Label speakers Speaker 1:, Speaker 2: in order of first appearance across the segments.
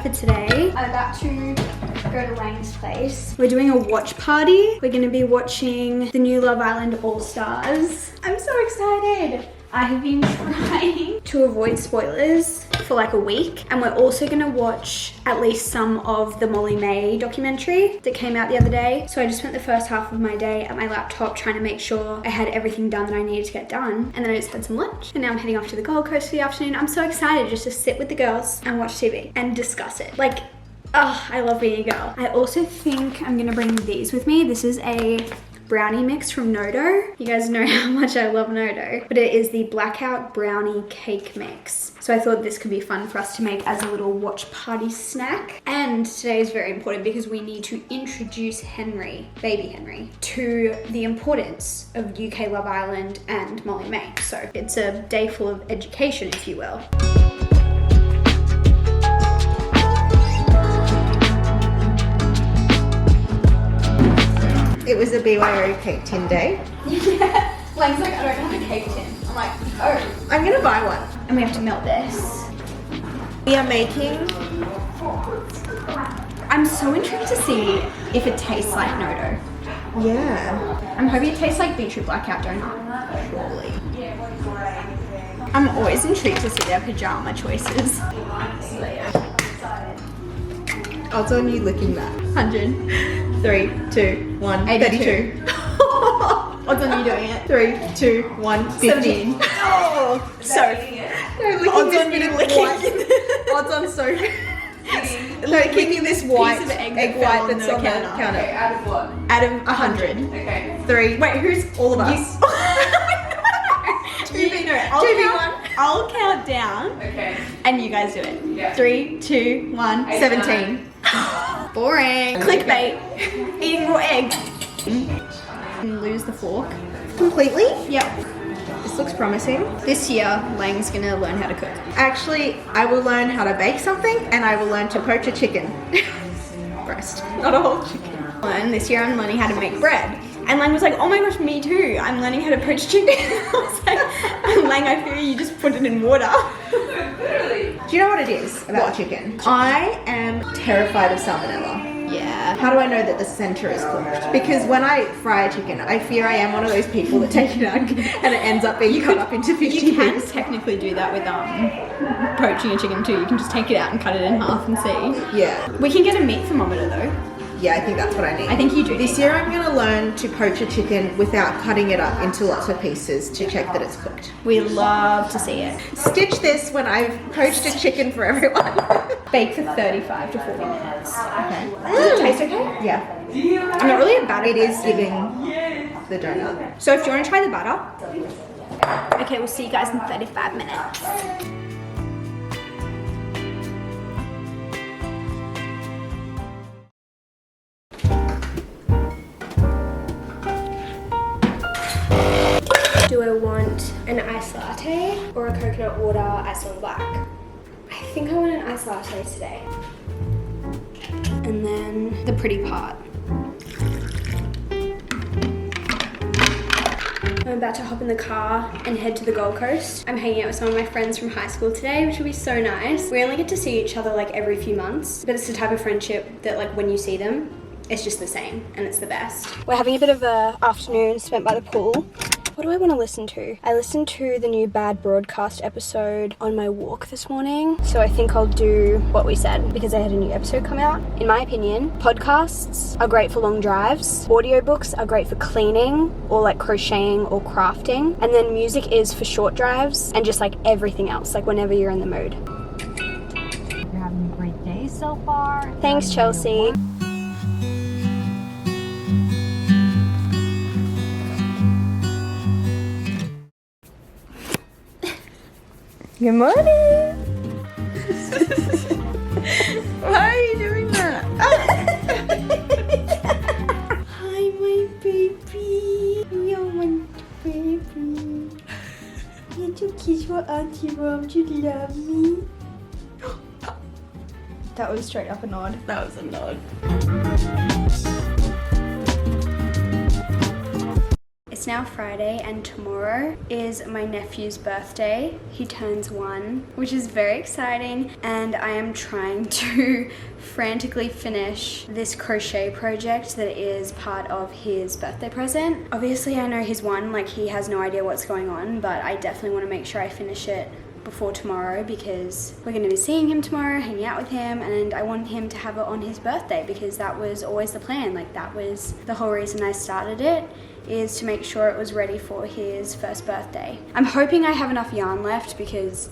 Speaker 1: For today, I'm about to go to Lang's place. We're doing a watch party. We're gonna be watching the new Love Island All Stars. I'm so excited. I have been trying to avoid spoilers for like a week, and we're also gonna watch at least some of the Molly May documentary that came out the other day. So I just spent the first half of my day at my laptop trying to make sure I had everything done that I needed to get done, and then I just had some lunch, and now I'm heading off to the Gold Coast for the afternoon. I'm so excited just to sit with the girls and watch TV and discuss it. Like, oh, I love being a girl. I also think I'm gonna bring these with me. This is a brownie mix from Nodo. You guys know how much I love Nodo, but it is the Blackout Brownie Cake Mix. So I thought this could be fun for us to make as a little watch party snack. And today is very important because we need to introduce Henry, baby Henry, to the importance of UK Love Island and Molly May. So it's a day full of education, if you will.
Speaker 2: It was a BYO cake tin day.
Speaker 1: Yeah. Lang's like, I don't have a cake tin. I'm like, oh.
Speaker 2: I'm gonna buy one.
Speaker 1: And we have to melt this.
Speaker 2: We are making...
Speaker 1: I'm so intrigued to see if it tastes like Nodo.
Speaker 2: Yeah.
Speaker 1: I'm hoping it tastes like Beetroot Blackout Donut. Surely. I'm always intrigued to see their pajama choices.
Speaker 2: Odds on you licking that.
Speaker 1: 100.
Speaker 2: 3, 2, 1,
Speaker 1: 82.
Speaker 2: 32.
Speaker 1: Odds on you doing it.
Speaker 2: 3, 2, 1, 15.
Speaker 1: Oh, so
Speaker 2: Odds on you licking. Odds on Sophie. Licking this white egg white that's on the counter.
Speaker 3: Okay, out of what?
Speaker 1: Out of 100.
Speaker 3: Okay.
Speaker 2: 3.
Speaker 1: Wait, who's
Speaker 2: All of us. 2v1.
Speaker 1: I'll count down.
Speaker 3: Okay.
Speaker 1: And you guys do it.
Speaker 3: Yeah.
Speaker 1: 3, 2, 1.
Speaker 2: 17.
Speaker 1: Boring. Clickbait. Eating raw egg. And lose the fork.
Speaker 2: Completely?
Speaker 1: Yep.
Speaker 2: This looks promising.
Speaker 1: This year, Lang's gonna learn how to cook.
Speaker 2: Actually, I will learn how to bake something, and I will learn to poach a chicken. Breast, not a whole chicken.
Speaker 1: And this year I'm learning how to make bread. And Lang was like, oh my gosh, me too. I'm learning how to poach chicken. I was like, Lang, I feel you just put it in water.
Speaker 2: Do you know what it is about chicken? I am terrified of salmonella.
Speaker 1: Yeah.
Speaker 2: How do I know that the center is cooked? Because when I fry a chicken, I fear I am one of those people that take it out and it ends up being cut up into 50
Speaker 1: You can
Speaker 2: pieces.
Speaker 1: technically do that with poaching a chicken too. You can just take it out and cut it in half and see.
Speaker 2: Yeah.
Speaker 1: We can get a meat thermometer though.
Speaker 2: Yeah, I think that's what I need.
Speaker 1: I think you do.
Speaker 2: This year I'm going to learn to poach a chicken without cutting it up into lots of pieces to check that it's cooked.
Speaker 1: We love to see it.
Speaker 2: Stitch this when I've poached a chicken for everyone.
Speaker 1: Bake for 35 to 40 minutes.
Speaker 2: Okay.
Speaker 1: Does it taste okay?
Speaker 2: Yeah.
Speaker 1: I'm not really a batter.
Speaker 2: It is giving the donut.
Speaker 1: So if you want to try the batter. Okay, we'll see you guys in 35 minutes. Do I want an iced latte or a coconut water ice on black? I think I want an iced latte today. And then the pretty part. I'm about to hop in the car and head to the Gold Coast. I'm hanging out with some of my friends from high school today, which will be so nice. We only get to see each other like every few months, but it's the type of friendship that like when you see them, it's just the same and it's the best. We're having a bit of an afternoon spent by the pool. What do I want to listen to? I listened to the new Bad Broadcast episode on my walk this morning. So I think I'll do what we said because they had a new episode come out. In my opinion, podcasts are great for long drives. Audiobooks are great for cleaning or like crocheting or crafting. And then music is for short drives and just like everything else, like whenever you're in the mood.
Speaker 4: You're having a great day so far.
Speaker 1: Thanks, Chelsea.
Speaker 2: Good morning. Why are you doing that? Hi, my baby. Yo.
Speaker 1: you, Mom. Do you love me? That was straight up a nod.
Speaker 2: That was a nod.
Speaker 1: It's now Friday and tomorrow is my nephew's birthday. He turns 1, which is very exciting, and I am trying to frantically finish this crochet project that is part of his birthday present. Obviously I know he's 1, like he has no idea what's going on, but I definitely want to make sure I finish it before tomorrow because we're going to be seeing him tomorrow, hanging out with him, and I want him to have it on his birthday because that was always the plan. Like that was the whole reason I started it, is to make sure it was ready for his first birthday. I'm hoping I have enough yarn left because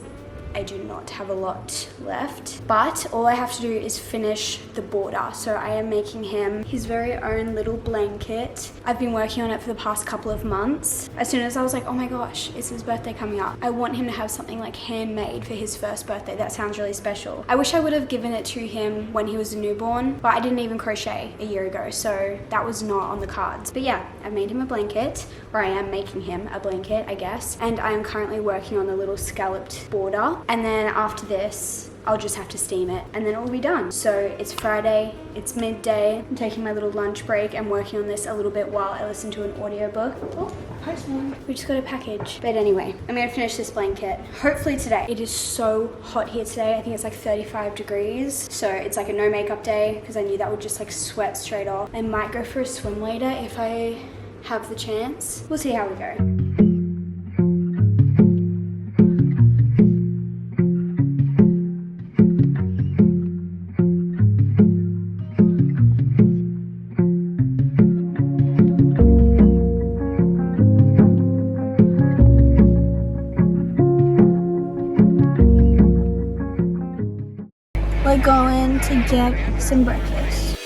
Speaker 1: I do not have a lot left, but all I have to do is finish the border. So I am making him his very own little blanket. I've been working on it for the past couple of months. As soon as I was like, oh my gosh, it's his birthday coming up, I want him to have something like handmade for his first birthday. That sounds really special. I wish I would have given it to him when he was a newborn, but I didn't even crochet a year ago, so that was not on the cards. But yeah, I made him a blanket, or I am making him a blanket, I guess, and I am currently working on the little scalloped border. And then after this, I'll just have to steam it and then it will be done. So it's Friday, it's midday. I'm taking my little lunch break and working on this a little bit while I listen to an audiobook. Oh, postman. We just got a package. But anyway, I'm gonna finish this blanket hopefully today. It is so hot here today. I think it's like 35 degrees. So it's like a no makeup day because I knew that would just like sweat straight off. I might go for a swim later if I have the chance. We'll see how we go. We're going to get some breakfast.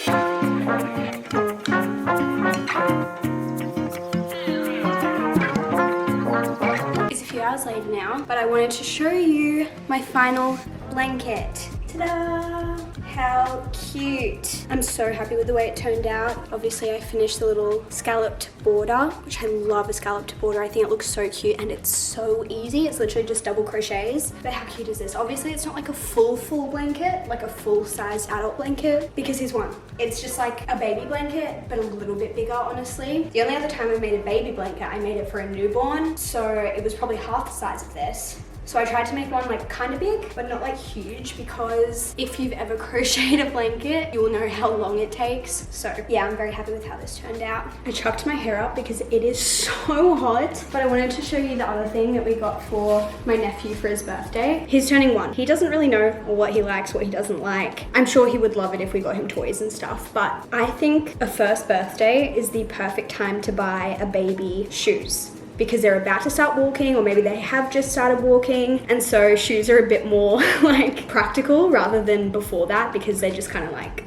Speaker 1: It's a few hours later now, but I wanted to show you my final blanket. Ta-da! How cute. I'm so happy with the way it turned out. Obviously I finished the little scalloped border, which I love a scalloped border. I think it looks so cute and it's so easy. It's literally just double crochets. But how cute is this? Obviously it's not like a full blanket, like a full-sized adult blanket, because here's one. It's just like a baby blanket, but a little bit bigger, honestly. The only other time I made a baby blanket, I made it for a newborn, so it was probably half the size of this. So I tried to make one like kind of big, but not like huge, because if you've ever crocheted a blanket, you will know how long it takes. So yeah, I'm very happy with how this turned out. I chucked my hair up because it is so hot, but I wanted to show you the other thing that we got for my nephew for his birthday. He's turning 1. He doesn't really know what he likes, what he doesn't like. I'm sure he would love it if we got him toys and stuff, but I think a first birthday is the perfect time to buy a baby shoes, because they're about to start walking, or maybe they have just started walking, and so shoes are a bit more like practical rather than before that, because they just kind of like,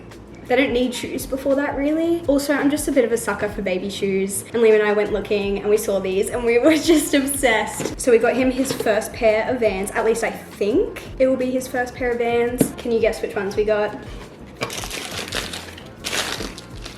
Speaker 1: they don't need shoes before that really. Also, I'm just a bit of a sucker for baby shoes, and Liam and I went looking and we saw these and we were just obsessed. So we got him his first pair of Vans, at least I think it will be his first pair of Vans. Can you guess which ones we got?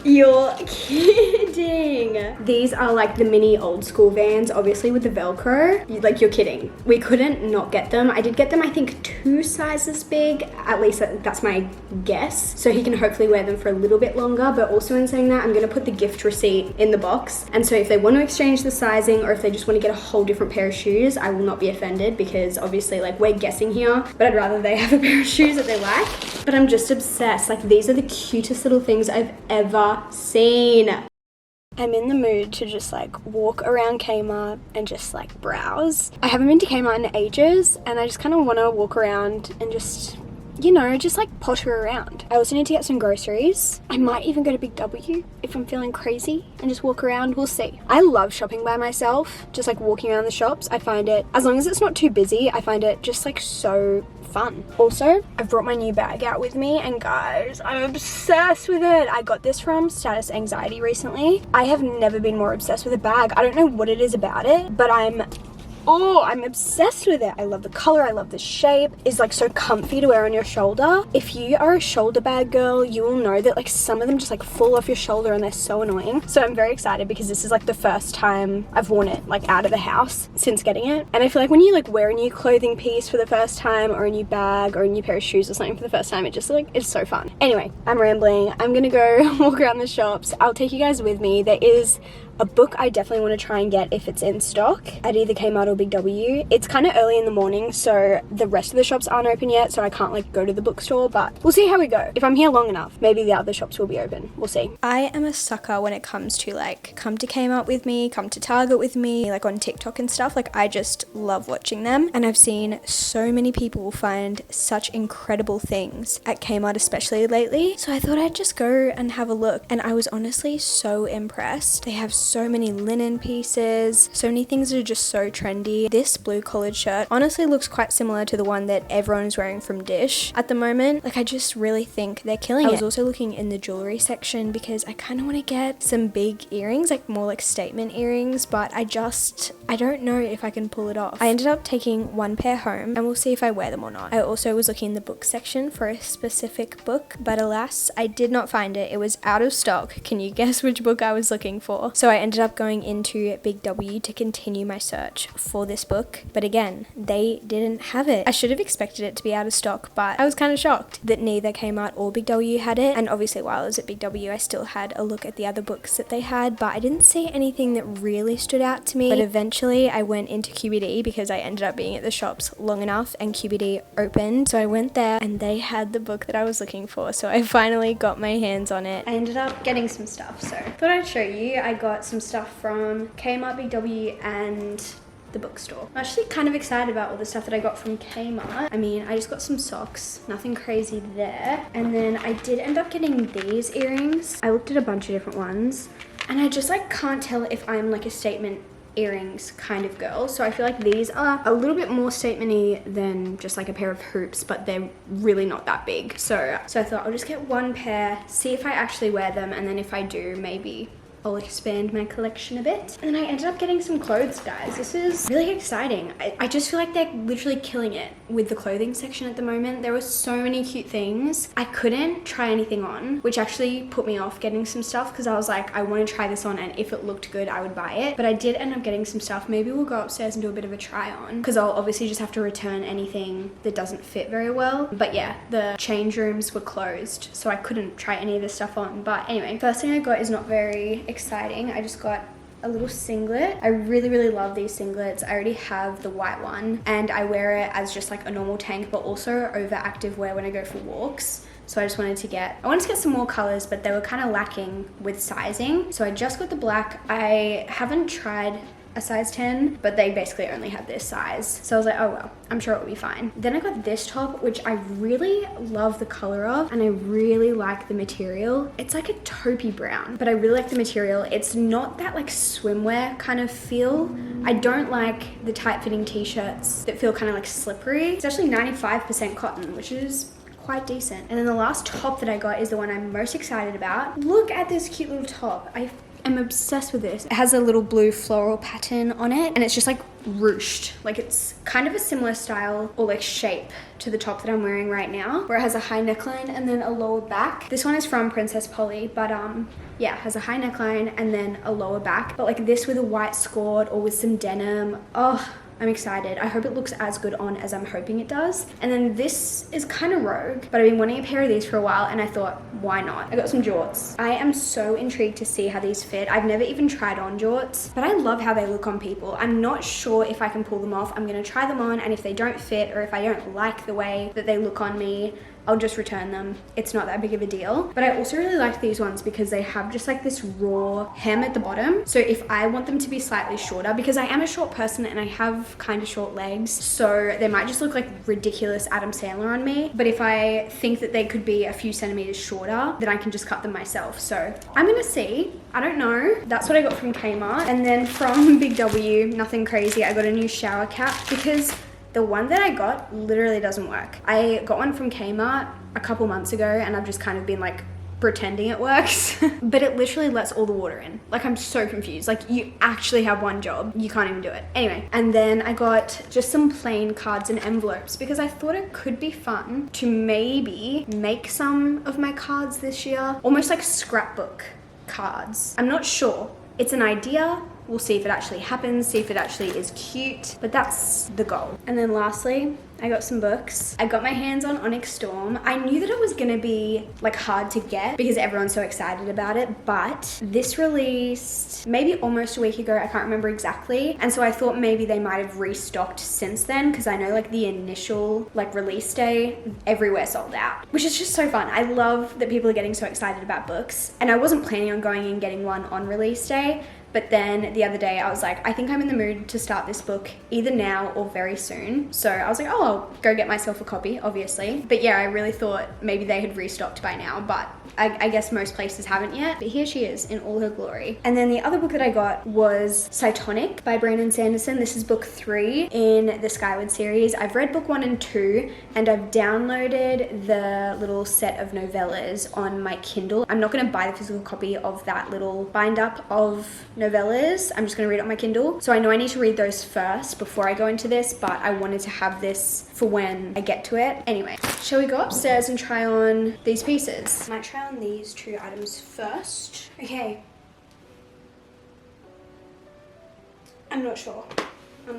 Speaker 1: You're kidding. These are like the mini old school Vans, obviously with the Velcro. Like, you're kidding. We couldn't not get them. I did get them, I think 2 sizes big, at least that's my guess. So he can hopefully wear them for a little bit longer, but also in saying that, I'm gonna put the gift receipt in the box. And so if they want to exchange the sizing, or if they just want to get a whole different pair of shoes, I will not be offended, because obviously like we're guessing here, but I'd rather they have a pair of shoes that they like. But I'm just obsessed. Like, these are the cutest little things I've ever seen. I'm in the mood to just like walk around Kmart and just like browse. I haven't been to Kmart in ages, and I just kind of want to walk around and just, you know, just like potter around. I also need to get some groceries. I might even go to Big W if I'm feeling crazy and just walk around. We'll see. I love shopping by myself, just like walking around the shops. I find it, as long as it's not too busy, I find it just like so fun. Also, I've brought my new bag out with me, and guys, I'm obsessed with it. I got this from Status Anxiety recently. I have never been more obsessed with a bag. I don't know what it is about it, but I'm Oh, I'm obsessed with it. I love the color, I love the shape. It's like so comfy to wear on your shoulder. If you are a shoulder bag girl, you will know that like some of them just like fall off your shoulder and they're so annoying. So I'm very excited because this is like the first time I've worn it like out of the house since getting it. And I feel like when you like wear a new clothing piece for the first time, or a new bag or a new pair of shoes or something for the first time, it just like, it's so fun. Anyway, I'm rambling. I'm gonna go walk around the shops. I'll take you guys with me. There is a book I definitely want to try and get if it's in stock at either Kmart or Big W. It's kind of early in the morning, so the rest of the shops aren't open yet, so I can't like go to the bookstore, but we'll see how we go. If I'm here long enough, maybe the other shops will be open. We'll see. I am a sucker when it comes to like, come to Kmart with me, come to Target with me, like on TikTok and stuff. Like I just love watching them, and I've seen so many people find such incredible things at Kmart, especially lately. So I thought I'd just go and have a look, and I was honestly so impressed. They have so many linen pieces, so many things that are just so trendy. This blue collared shirt honestly looks quite similar to the one that everyone is wearing from Dish at the moment. Like I just really think they're killing it. I was also looking in the jewelry section because I kind of want to get some big earrings, like more like statement earrings, but I don't know if I can pull it off. I ended up taking one pair home and we'll see if I wear them or not. I also was looking in the book section for a specific book, but alas, I did not find it. It was out of stock. Can you guess which book I was looking for? So I ended up going into Big W to continue my search for this book, but again, they didn't have it. I should have expected it to be out of stock, but I was kind of shocked that neither Kmart or Big W had it. And obviously while I was at Big W, I still had a look at the other books that they had, but I didn't see anything that really stood out to me. But eventually I went into QBD because I ended up being at the shops long enough and QBD opened. So I went there and they had the book that I was looking for. So I finally got my hands on it. I ended up getting some stuff, so thought I'd show you. I got some stuff from Kmart, Big W, and the bookstore. I'm actually kind of excited about all the stuff that I got from Kmart. I mean, I just got some socks, nothing crazy there. And then I did end up getting these earrings. I looked at a bunch of different ones and I just like can't tell if I'm like a statement earrings kind of girl. So I feel like these are a little bit more statement-y than just like a pair of hoops, but they're really not that big. So I thought I'll just get one pair, see if I actually wear them, and then if I do, maybe I'll expand my collection a bit. And then I ended up getting some clothes, guys. This is really exciting. I just feel like they're literally killing it with the clothing section at the moment. There were so many cute things. I couldn't try anything on, which actually put me off getting some stuff because I was like, I want to try this on, and if it looked good, I would buy it. But I did end up getting some stuff. Maybe we'll go upstairs and do a bit of a try on because I'll obviously just have to return anything that doesn't fit very well. But yeah, the change rooms were closed, so I couldn't try any of this stuff on. But anyway, first thing I got is not very exciting. I just got a little singlet. I really love these singlets. I already have the white one and I wear it as just like a normal tank, but also over active wear when I go for walks. So I just wanted to get some more colors, but they were kind of lacking with sizing. So I just got the black. I haven't tried a size 10, but they basically only had this size. So I was like, oh well, I'm sure it will be fine. Then I got this top, which I really love the color of, and I really like the material. It's like a taupey brown, but I really like the material. It's not that like swimwear kind of feel. I don't like the tight fitting t-shirts that feel kind of like slippery. It's actually 95% cotton, which is quite decent. And then the last top that I got is the one I'm most excited about. Look at this cute little top. I'm obsessed with this. It has a little blue floral pattern on it and it's just like ruched. Like it's kind of a similar style or like shape to the top that I'm wearing right now, where it has a high neckline and then a lower back. This one is from Princess Polly, but yeah, it has a high neckline and then a lower back. But like this with a white skirt or with some denim. Oh, I'm excited. I hope it looks as good on as I'm hoping it does. And then this is kind of rogue, but I've been wanting a pair of these for a while and I thought, why not? I got some jorts. I am so intrigued to see how these fit. I've never even tried on jorts, but I love how they look on people. I'm not sure if I can pull them off. I'm gonna try them on, and if they don't fit or if I don't like the way that they look on me, I'll just return them. It's not that big of a deal. But I also really like these ones because they have just like this raw hem at the bottom. So if I want them to be slightly shorter, because I am a short person and I have kind of short legs, so they might just look like ridiculous Adam Sandler on me. But if I think that they could be a few centimeters shorter, then I can just cut them myself. So I'm gonna see. I don't know. That's what I got from Kmart. And then from Big W, nothing crazy, I got a new shower cap because the one that I got literally doesn't work. I got one from Kmart a couple months ago and I've just kind of been like pretending it works. But it literally lets all the water in. Like, I'm so confused. Like, you actually have one job. You can't even do it. Anyway, and then I got just some plain cards and envelopes because I thought it could be fun to maybe make some of my cards this year. Almost like scrapbook cards. I'm not sure. It's an idea. We'll see if it actually happens, see if it actually is cute, but that's the goal. And then lastly, I got some books. I got my hands on Onyx Storm. I knew that it was gonna be like hard to get because everyone's so excited about it, but this released maybe almost a week ago, I can't remember exactly. And so I thought maybe they might have restocked since then because I know like the initial like release day, everywhere sold out, which is just so fun. I love that people are getting so excited about books. And I wasn't planning on going and getting one on release day, but then the other day I was like, I think I'm in the mood to start this book either now or very soon. So I was like, oh, I'll go get myself a copy, obviously. But yeah, I really thought maybe they had restocked by now, but I guess most places haven't yet. But here she is in all her glory. And then the other book that I got was Cytonic by Brandon Sanderson. This is book 3 in the Skyward series. I've read book 1 and 2, and I've downloaded the little set of novellas on my Kindle. I'm not gonna buy the physical copy of that little bind up of novellas. I'm just gonna read it on my Kindle. So I know I need to read those first before I go into this, but I wanted to have this for when I get to it. Anyway, shall we go upstairs and try on these pieces? I might try on these 2 items first. Okay. I'm not sure. I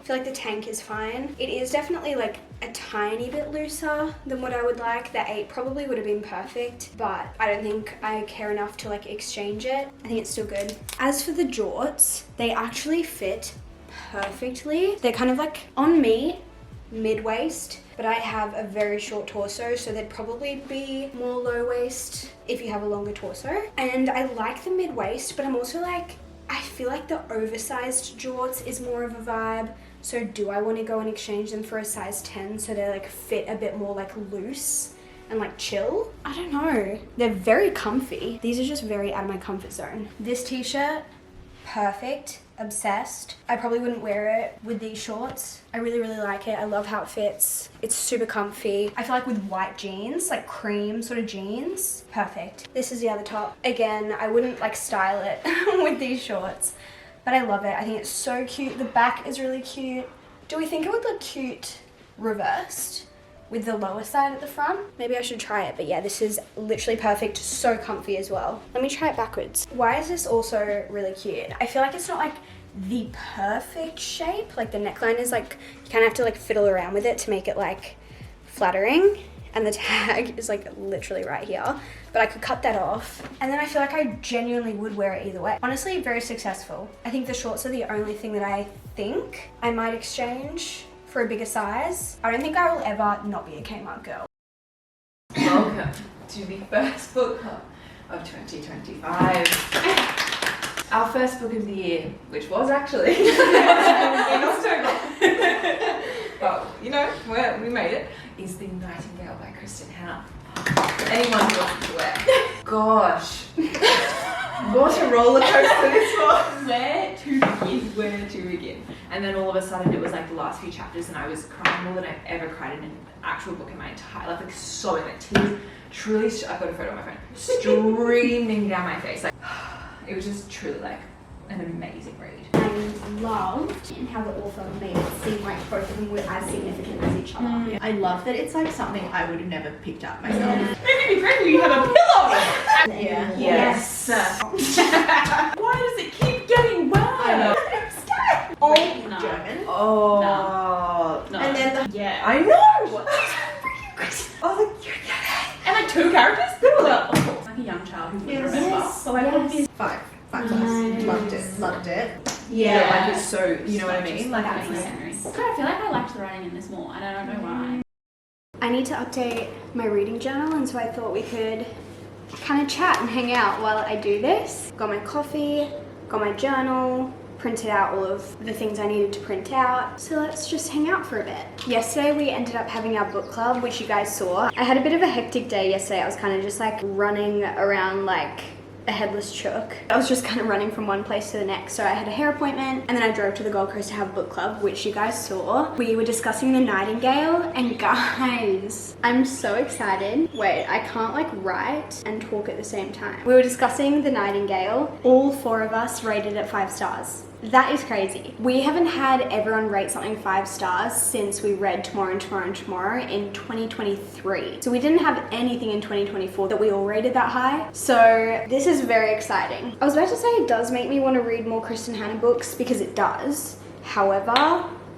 Speaker 1: feel like the tank is fine. It is definitely like a tiny bit looser than what I would like. The 8 probably would have been perfect, but I don't think I care enough to like exchange it. I think it's still good. As for the jorts, they actually fit perfectly. They're kind of like, on me, mid-waist, but I have a very short torso, so they'd probably be more low waist if you have a longer torso. And I like the mid-waist, but I'm also like, I feel like the oversized jorts is more of a vibe. So do I want to go and exchange them for a size 10 so they like fit a bit more like loose and like chill? I don't know. They're very comfy. These are just very out of my comfort zone. This t-shirt, perfect. Obsessed. I probably wouldn't wear it with these shorts. I really like it. I love how it fits. It's super comfy. I feel like with white jeans, like cream sort of jeans, perfect. This is the other top. Again, I wouldn't like style it with these shorts, but I love it. I think it's so cute. The back is really cute. Do we think it would look cute reversed with the lower side at the front? Maybe I should try it, but yeah, this is literally perfect. So comfy as well. Let me try it backwards. Why is this also really cute? I feel like it's not like the perfect shape. Like the neckline is like, you kind of have to like fiddle around with it to make it like flattering. And the tag is like literally right here, but I could cut that off. And then I feel like I genuinely would wear it either way. Honestly, very successful. I think the shorts are the only thing that I think I might exchange for a bigger size. I don't think I will ever not be a Kmart girl.
Speaker 2: Welcome to the first book club of 2025. Our first book of the year, which was actually in October. But you know, we made it, is The Nightingale by Kristen Hannah. Anyone who wants to wear. Gosh. What a roller coaster this was. Where to begin? And then all of a sudden it was like the last few chapters and I was crying more than I've ever cried in an actual book in my entire life. Like sobbing, like tears truly, I've got a photo on my phone, streaming down my face. Like, it was just truly like an amazing read.
Speaker 1: I loved how the author made it seem like both of them were as significant as each other.
Speaker 2: I love that it's like something I would have never picked up myself. Yeah. Maybe be great when you have a pillow. Yeah. Yes. Why does it keep getting wet? I know.
Speaker 3: Oh,
Speaker 2: no.
Speaker 3: German.
Speaker 2: Oh.
Speaker 3: No. And then
Speaker 2: yeah. I know.
Speaker 3: What?
Speaker 2: Oh, like you get it.
Speaker 3: And like 2 characters? They were like, like a young child who wouldn't remember.
Speaker 1: Yes.
Speaker 3: So I love this.
Speaker 2: 5
Speaker 1: Nice.
Speaker 2: plus. Loved it.
Speaker 3: Yeah.
Speaker 2: Like it's so, you know what I mean? Like
Speaker 3: That
Speaker 2: it's
Speaker 3: makes sense. I feel like I liked the writing in this more. I don't know why.
Speaker 1: I need to update my reading journal, and so I thought we could kind of chat and hang out while I do this. Got my coffee, got my journal, printed out all of the things I needed to print out. So let's just hang out for a bit. Yesterday we ended up having our book club, which you guys saw. I had a bit of a hectic day yesterday. I was kind of just like running around like a headless chook. I was just kind of running from one place to the next. So I had a hair appointment and then I drove to the Gold Coast to have book club, which you guys saw. We were discussing The Nightingale, and guys, I'm so excited. Wait, I can't like write and talk at the same time. We were discussing The Nightingale. All 4 of us rated it 5 stars. That is crazy. We haven't had everyone rate something 5 stars since we read Tomorrow and Tomorrow and Tomorrow in 2023. So we didn't have anything in 2024 that we all rated that high. So this is very exciting. I was about to say it does make me want to read more Kristen Hanna books, because it does. However,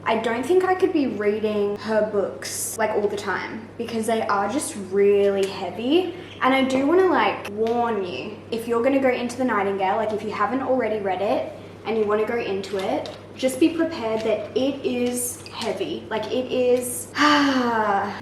Speaker 1: I don't think I could be reading her books like all the time, because they are just really heavy. And I do want to like warn you, if you're going to go into The Nightingale, like if you haven't already read it, and you want to go into it, just be prepared that it is heavy. Like it is,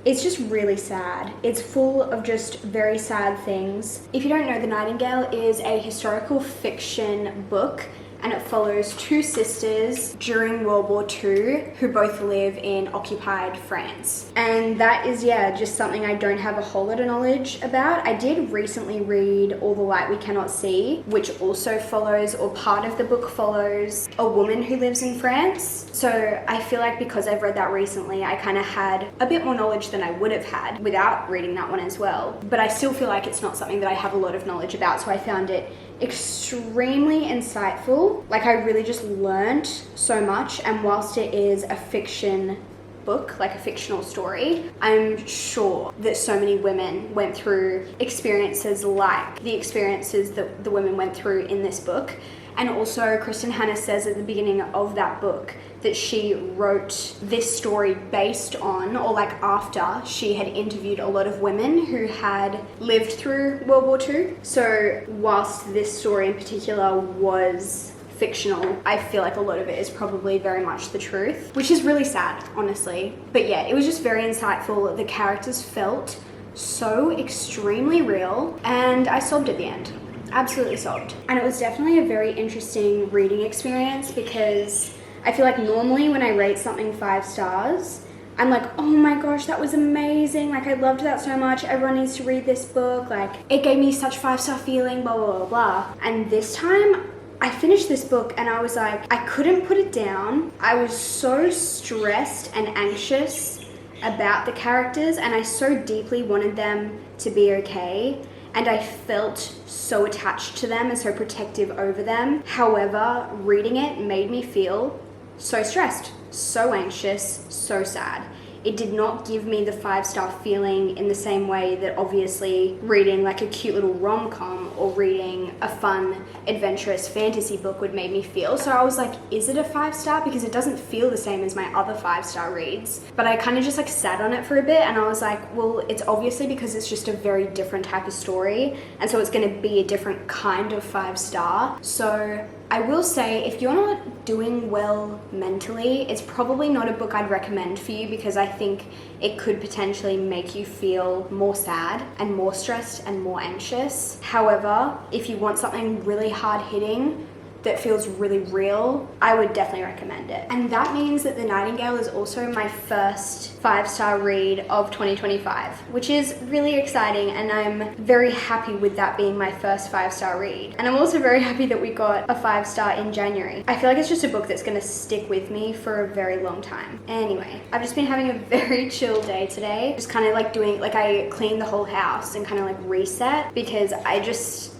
Speaker 1: it's just really sad. It's full of just very sad things. If you don't know, The Nightingale is a historical fiction book, and it follows 2 sisters during World War II who both live in occupied France. And that is, yeah, just something I don't have a whole lot of knowledge about. I did recently read All the Light We Cannot See, which also follows, or part of the book follows, a woman who lives in France. So I feel like because I've read that recently, I kind of had a bit more knowledge than I would have had without reading that one as well. But I still feel like it's not something that I have a lot of knowledge about, so I found it extremely insightful. Like I really just learned so much, and whilst it is a fiction book, like a fictional story, I'm sure that so many women went through experiences like the experiences that the women went through in this book. And also Kristen Hanna says at the beginning of that book that she wrote this story based on, or like after she had interviewed a lot of women who had lived through World War II. So whilst this story in particular was fictional, I feel like a lot of it is probably very much the truth, which is really sad, honestly. But yeah, it was just very insightful. The characters felt so extremely real, and I sobbed at the end. Absolutely sobbed. And it was definitely a very interesting reading experience, because I feel like normally when I rate something 5 stars, I'm like, oh my gosh, that was amazing. Like I loved that so much. Everyone needs to read this book. Like it gave me such 5-star feeling, blah, blah, blah, blah. And this time I finished this book and I was like, I couldn't put it down. I was so stressed and anxious about the characters, and I so deeply wanted them to be okay. And I felt so attached to them and so protective over them. However, reading it made me feel so stressed, so anxious, so sad. It did not give me the 5-star feeling in the same way that obviously reading like a cute little rom-com or reading a fun, adventurous fantasy book would make me feel. So I was like, is it a 5-star? Because it doesn't feel the same as my other 5-star reads. But I kind of just like sat on it for a bit, and I was like, well, it's obviously because it's just a very different type of story. And so it's going to be a different kind of 5-star. So I will say, if you're not doing well mentally, it's probably not a book I'd recommend for you, because I think it could potentially make you feel more sad and more stressed and more anxious. However, if you want something really hard-hitting that feels really real, I would definitely recommend it. And that means that The Nightingale is also my first 5-star read of 2025, which is really exciting, and I'm very happy with that being my first 5-star read. And I'm also very happy that we got a 5-star in January. I feel like it's just a book that's gonna stick with me for a very long time. Anyway, I've just been having a very chill day today. Just kind of like I cleaned the whole house and kind of like reset, because I just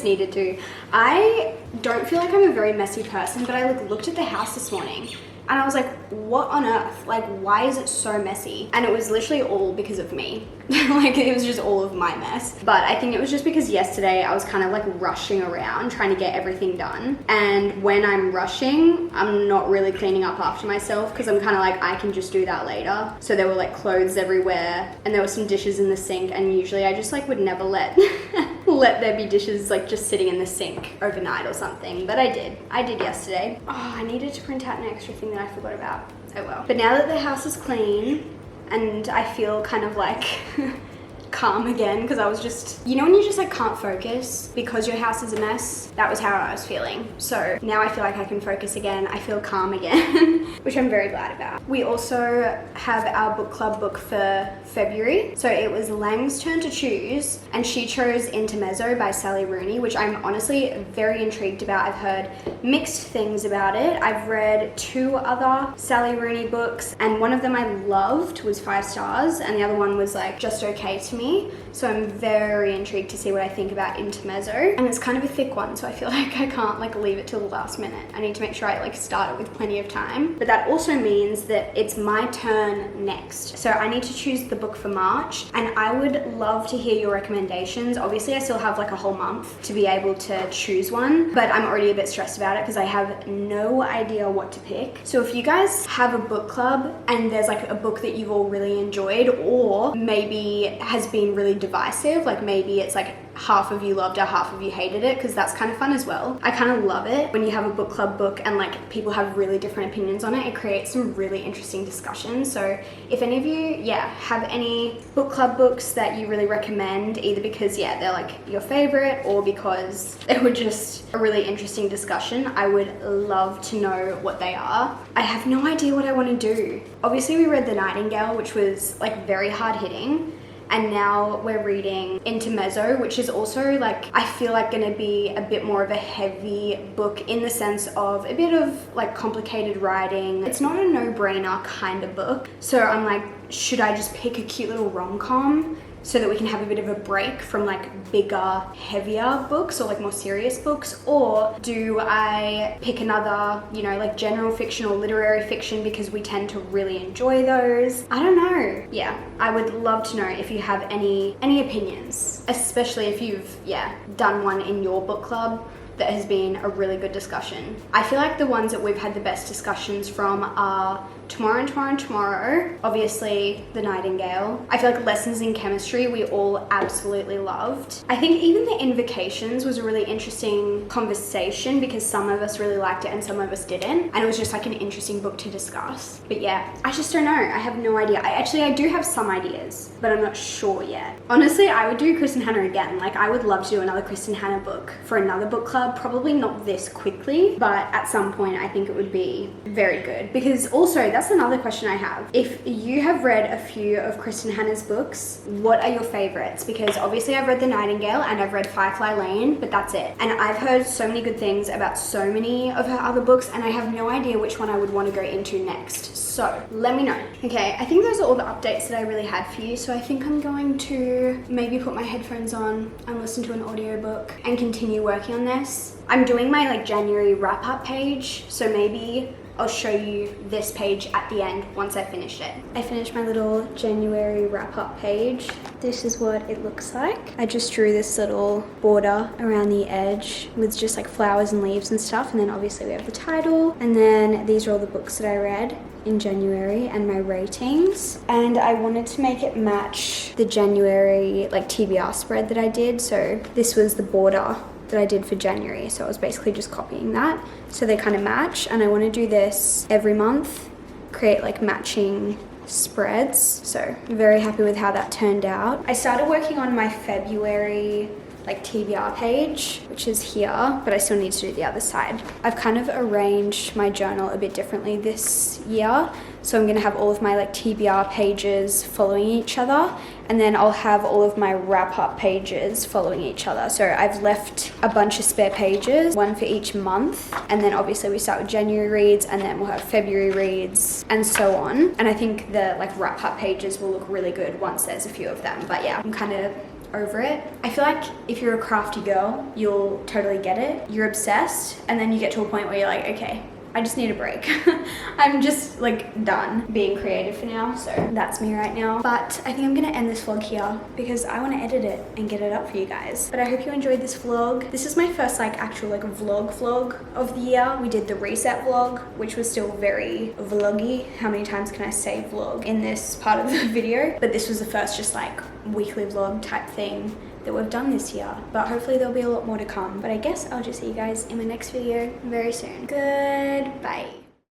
Speaker 1: needed to. I don't feel like I'm a very messy person, but I looked at the house this morning and I was like, what on earth? Like, why is it so messy? And it was literally all because of me. Like, it was just all of my mess. But I think it was just because yesterday I was kind of like rushing around trying to get everything done. And when I'm rushing, I'm not really cleaning up after myself, because I'm kind of like, I can just do that later. So there were like clothes everywhere, and there were some dishes in the sink, and usually I just like would never let there be dishes like just sitting in the sink overnight or something. But I did yesterday. Oh, I needed to print out an extra thing that I forgot about. Oh well. But now that the house is clean, and I feel kind of like calm again because I was just, you know when you just like can't focus because your house is a mess? That was how I was feeling. So now I feel like I can focus again. I feel calm again, which I'm very glad about. We also have our book club book for February. So it was Lang's turn to choose, and she chose Intermezzo by Sally Rooney, which I'm honestly very intrigued about. I've heard mixed things about it. I've read 2 other Sally Rooney books, and one of them I loved was 5 stars, and the other one was like just okay to me. So I'm very intrigued to see what I think about Intermezzo. And it's kind of a thick one, so I feel like I can't like leave it till the last minute. I need to make sure I like start it with plenty of time. But that also means that it's my turn next. So I need to choose the book for March, and I would love to hear your recommendations. Obviously I still have like a whole month to be able to choose one, but I'm already a bit stressed about it because I have no idea what to pick. So if you guys have a book club and there's like a book that you've all really enjoyed, or maybe has been really divisive, like maybe it's like half of you loved it, half of you hated it, because that's kind of fun as well. I kind of love it when you have a book club book and like people have really different opinions on it. It creates some really interesting discussions. So if any of you have any book club books that you really recommend, either because they're like your favorite or because they were just a really interesting discussion, I would love to know what they are. I have no idea what I want to do. Obviously we read The Nightingale, which was like very hard hitting, and now we're reading Intermezzo, which is also like, I feel like gonna be a bit more of a heavy book in the sense of a bit of like complicated writing. It's not a no-brainer kind of book. So I'm like, should I just pick a cute little rom-com so that we can have a bit of a break from like bigger, heavier books or like more serious books? Or do I pick another, you know, like general fiction or literary fiction because we tend to really enjoy those? I don't know. Yeah, I would love to know if you have any opinions, especially if you've, done one in your book club that has been a really good discussion. I feel like the ones that we've had the best discussions from are Tomorrow and Tomorrow and Tomorrow, obviously The Nightingale. I feel like Lessons in Chemistry we all absolutely loved. I think even The Invocations was a really interesting conversation because some of us really liked it and some of us didn't, and it was just like an interesting book to discuss. But I just don't know. I have no idea. I do have some ideas, but I'm not sure yet. Honestly, I would do Kristen Hanna again. Like, I would love to do another Kristen Hanna book for another book club, probably not this quickly, but at some point I think it would be very good. Because also, that's another question I have. If you have read a few of Kristen Hanna's books, what are your favorites? Because obviously I've read The Nightingale and I've read Firefly Lane, but that's it. And I've heard so many good things about so many of her other books, and I have no idea which one I would want to go into next. So let me know. Okay, I think those are all the updates that I really had for you. So I think I'm going to maybe put my headphones on and listen to an audiobook and continue working on this. I'm doing my like January wrap-up page, so maybe I'll show you this page at the end once I finish it. I finished my little January wrap-up page. This is what it looks like. I just drew this little border around the edge with just like flowers and leaves and stuff, and then obviously we have the title, and then these are all the books that I read in January and my ratings. And I wanted to make it match the January like TBR spread that I did, so this was the border that I did for January, so I was basically just copying that so they kind of match. And I want to do this every month, create like matching spreads, so I'm very happy with how that turned out. I started working on my February like TBR page, which is here, but I still need to do the other side. I've kind of arranged my journal a bit differently this year, so I'm gonna have all of my like TBR pages following each other, and then I'll have all of my wrap-up pages following each other. So I've left a bunch of spare pages, one for each month, and then obviously we start with January reads, and then we'll have February reads, and so on. And I think the like wrap-up pages will look really good once there's a few of them. But yeah, I'm kind of over it. I feel like if you're a crafty girl, you'll totally get it. You're obsessed, and then you get to a point where you're like, okay, I just need a break. I'm just like done being creative for now, so that's me right now. But I think I'm gonna end this vlog here because I want to edit it and get it up for you guys. But I hope you enjoyed this vlog. This is my first like actual like vlog of the year. We did the reset vlog, which was still very vloggy. How many times can I say vlog in this part of the video? But this was the first just like weekly vlog type thing that we've done this year, but hopefully there'll be a lot more to come. But I guess I'll just see you guys in my next video very soon. Goodbye.